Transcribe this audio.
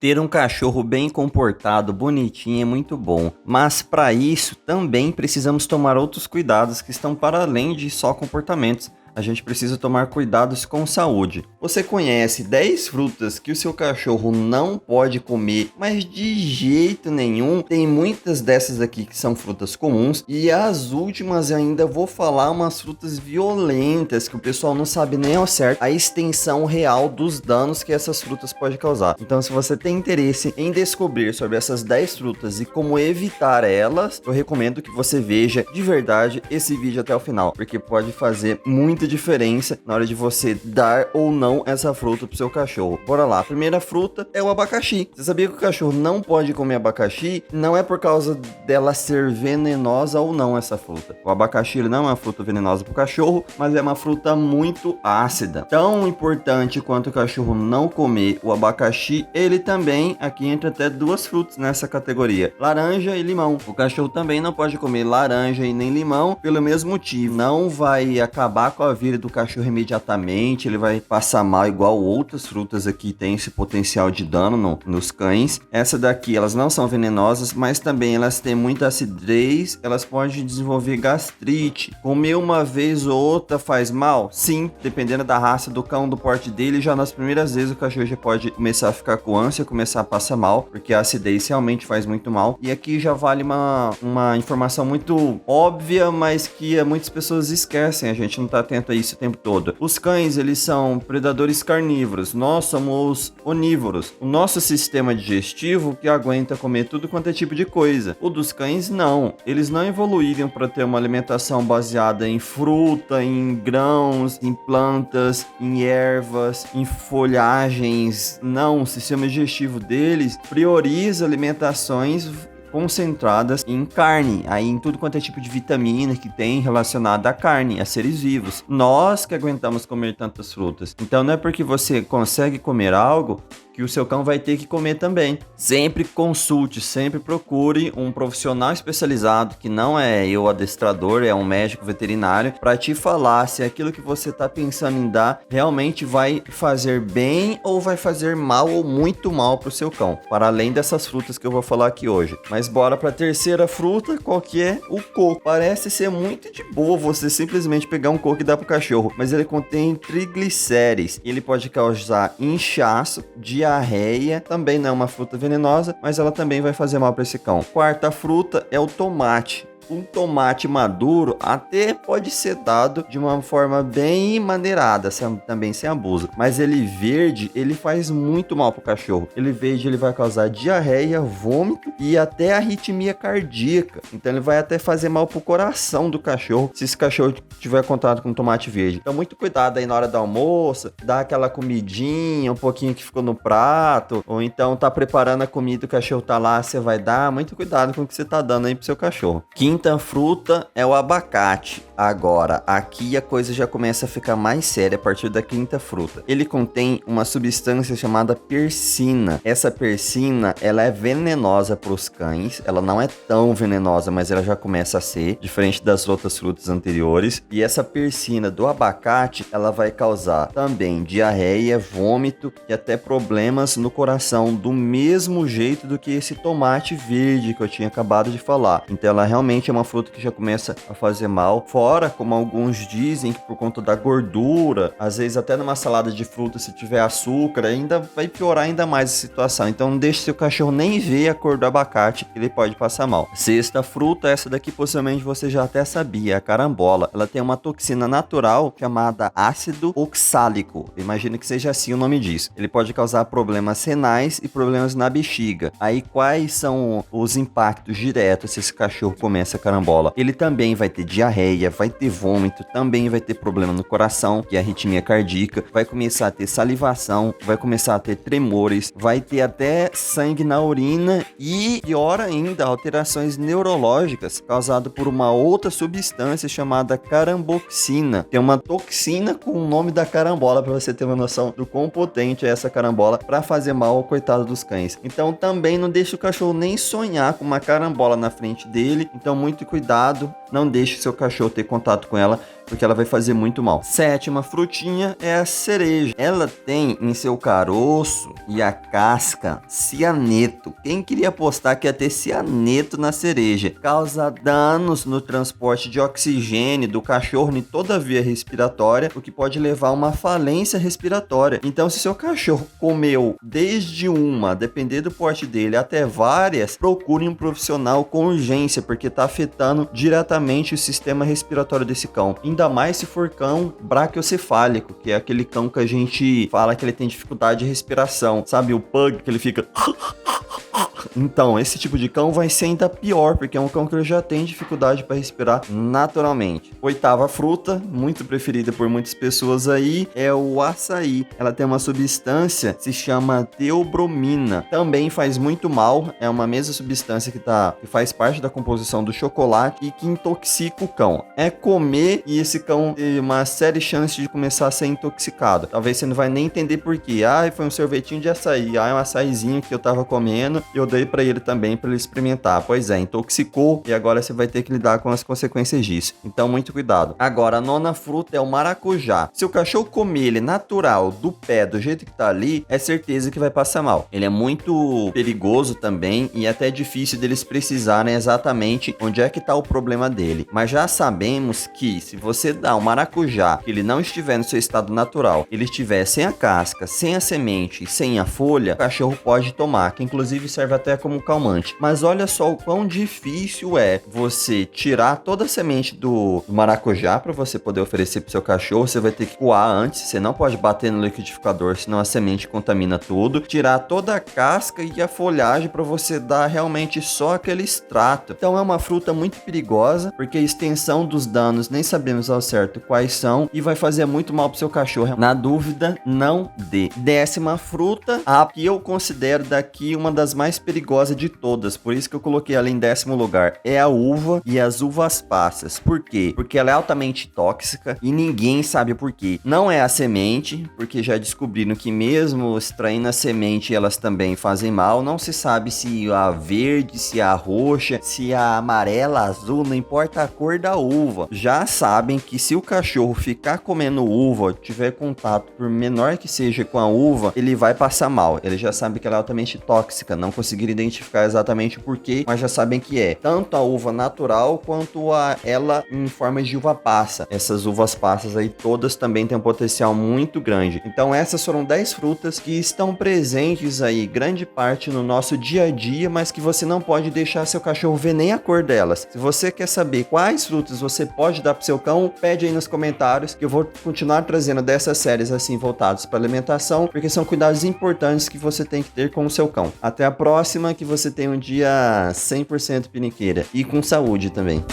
Ter um cachorro bem comportado, bonitinho é muito bom, mas para isso também precisamos tomar outros cuidados que estão para além de só comportamentos. A gente precisa tomar cuidados com saúde. Você conhece 10 frutas que o seu cachorro não pode comer, mas de jeito nenhum? Tem muitas dessas aqui que são frutas comuns e as últimas ainda vou falar umas frutas violentas que o pessoal não sabe nem ao certo a extensão real dos danos que essas frutas podem causar. Então, se você tem interesse em descobrir sobre essas 10 frutas e como evitar elas, eu recomendo que você veja de verdade esse vídeo até o final, porque pode fazer muita diferença na hora de você dar ou não essa fruta pro seu cachorro. Bora lá, a primeira fruta é o abacaxi. Você sabia que o cachorro não pode comer abacaxi? Não é por causa dela ser venenosa ou não essa fruta. O abacaxi ele não é uma fruta venenosa pro cachorro, mas é uma fruta muito ácida. Tão importante quanto o cachorro não comer o abacaxi, ele também, aqui entra até duas frutas nessa categoria, laranja e limão. O cachorro também não pode comer laranja e nem limão pelo mesmo motivo. Não vai acabar com a vida do cachorro imediatamente, ele vai passar mal igual outras frutas aqui tem esse potencial de dano nos cães. Essa daqui, elas não são venenosas, mas também elas têm muita acidez, elas podem desenvolver gastrite. Comer uma vez ou outra faz mal? Sim, dependendo da raça do cão, do porte dele, já nas primeiras vezes o cachorro já pode começar a ficar com ânsia, começar a passar mal, porque a acidez realmente faz muito mal. E aqui já vale uma informação muito óbvia, mas que muitas pessoas esquecem, a gente não tá atento a isso o tempo todo. Os cães, eles são predadores carnívoros, nós somos onívoros. O nosso sistema digestivo que aguenta comer tudo quanto é tipo de coisa. O dos cães, não. Eles não evoluíram para ter uma alimentação baseada em fruta, em grãos, em plantas, em ervas, em folhagens. Não, o sistema digestivo deles prioriza alimentações concentradas em carne, aí em tudo quanto é tipo de vitamina que tem relacionado à carne, a seres vivos. Nós que aguentamos comer tantas frutas. Então não é porque você consegue comer algo que o seu cão vai ter que comer também. Sempre consulte, sempre procure um profissional especializado, que não é eu adestrador, é um médico veterinário, para te falar se aquilo que você está pensando em dar realmente vai fazer bem ou vai fazer mal ou muito mal para o seu cão, para além dessas frutas que eu vou falar aqui hoje. Mas bora para a terceira fruta, qual que é? O coco. Parece ser muito de boa você simplesmente pegar um coco e dar pro cachorro, mas ele contém triglicérides. Ele pode causar inchaço, diarreia, também não é uma fruta venenosa, mas ela também vai fazer mal para esse cão. Quarta fruta é o tomate. Um tomate maduro até pode ser dado de uma forma bem maneirada, também sem abuso. Mas ele verde, ele faz muito mal pro cachorro. Ele verde, ele vai causar diarreia, vômito e até arritmia cardíaca. Então ele vai até fazer mal pro coração do cachorro, se esse cachorro tiver contato com tomate verde. Então muito cuidado aí na hora do almoço, dá aquela comidinha, um pouquinho que ficou no prato, ou então tá preparando a comida, o cachorro tá lá, você vai dar muito cuidado com o que você tá dando aí pro seu cachorro. Quinta fruta é o abacate. Agora, aqui a coisa já começa a ficar mais séria a partir da quinta fruta. Ele contém uma substância chamada persina. Essa persina, ela é venenosa para os cães. Ela não é tão venenosa, mas ela já começa a ser, diferente das outras frutas anteriores. E essa persina do abacate, ela vai causar também diarreia, vômito e até problemas no coração, do mesmo jeito do que esse tomate verde que eu tinha acabado de falar. Então ela realmente é uma fruta que já começa a fazer mal. Fora, como alguns dizem, que por conta da gordura, às vezes até numa salada de fruta, se tiver açúcar, ainda vai piorar ainda mais a situação. Então não deixe seu cachorro nem ver a cor do abacate, que ele pode passar mal. Sexta fruta, essa daqui possivelmente você já até sabia, a carambola. Ela tem uma toxina natural chamada ácido oxálico. Imagino que seja assim o nome disso. Ele pode causar problemas renais e problemas na bexiga. Aí quais são os impactos diretos se esse cachorro começa a carambola? Ele também vai ter diarreia, vai ter vômito, também vai ter problema no coração, que é a arritmia cardíaca, vai começar a ter salivação, vai começar a ter tremores, vai ter até sangue na urina e, pior ainda, alterações neurológicas causadas por uma outra substância chamada caramboxina. Tem uma toxina com o nome da carambola, para você ter uma noção do quão potente é essa carambola para fazer mal ao coitado dos cães. Então também não deixa o cachorro nem sonhar com uma carambola na frente dele. Então muito cuidado, não deixe seu cachorro ter contato com ela, porque ela vai fazer muito mal. Sétima frutinha é a cereja. Ela tem em seu caroço e a casca cianeto. Quem queria apostar que ia ter cianeto na cereja? Causa danos no transporte de oxigênio do cachorro em toda a via respiratória, o que pode levar a uma falência respiratória. Então, se seu cachorro comeu desde uma, depender do porte dele, até várias, procure um profissional com urgência, porque está afetando diretamente o sistema respiratório desse cão. Ainda mais se for cão braquiocefálico, que é aquele cão que a gente fala que ele tem dificuldade de respiração. Sabe o pug que ele fica... Então, esse tipo de cão vai ser ainda pior, porque é um cão que ele já tem dificuldade para respirar naturalmente. Oitava fruta, muito preferida por muitas pessoas aí, é o açaí. Ela tem uma substância que se chama teobromina. Também faz muito mal, é uma mesma substância que faz parte da composição do chocolate e que intoxica o cão. É comer e esse cão tem uma séria chance de começar a ser intoxicado. Talvez você não vai nem entender por quê. Foi um sorvetinho de açaí. É um açaizinho que eu tava comendo e eu dei para ele também para ele experimentar. Pois é, intoxicou e agora você vai ter que lidar com as consequências disso. Então, muito cuidado. Agora, a nona fruta é o maracujá. Se o cachorro comer ele natural, do pé, do jeito que tá ali, é certeza que vai passar mal. Ele é muito perigoso também e até difícil deles precisarem exatamente onde é que tá o problema dele. Mas já sabemos que se você dá um maracujá, que ele não estiver no seu estado natural, ele estiver sem a casca, sem a semente e sem a folha, o cachorro pode tomar, que inclusive serve até como calmante. Mas olha só o quão difícil é você tirar toda a semente do maracujá para você poder oferecer pro seu cachorro. Você vai ter que coar antes, você não pode bater no liquidificador, senão a semente contamina tudo. Tirar toda a casca e a folhagem para você dar realmente só aquele extrato. Então é uma fruta muito perigosa, porque a extensão dos danos nem sabemos ao certo quais são e vai fazer muito mal pro seu cachorro. Na dúvida, não dê. Décima fruta, a que eu considero daqui uma das mais perigosas de todas, por isso que eu coloquei ela em 10º lugar, é a uva e as uvas passas. Por quê? Porque ela é altamente tóxica e ninguém sabe por quê. Não é a semente, porque já descobriram que mesmo extraindo a semente elas também fazem mal. Não se sabe se a verde, se a roxa, se a amarela, azul, não importa a cor da uva. Já sabem que se o cachorro ficar comendo uva, tiver contato, por menor que seja, com a uva, ele vai passar mal. Ele já sabe que ela é altamente tóxica, não conseguiram identificar exatamente o porquê, mas já sabem que é tanto a uva natural quanto ela em forma de uva passa. Essas uvas passas aí todas também têm um potencial muito grande. Então essas foram 10 frutas que estão presentes aí grande parte no nosso dia a dia, mas que você não pode deixar seu cachorro ver nem a cor delas. Se você quer saber quais frutas você pode dar pro seu cão, pede aí nos comentários que eu vou continuar trazendo dessas séries assim voltadas para alimentação, porque são cuidados importantes que você tem que ter com o seu cão. Até a próxima, que você tenha um dia 100% piniqueira e com saúde também.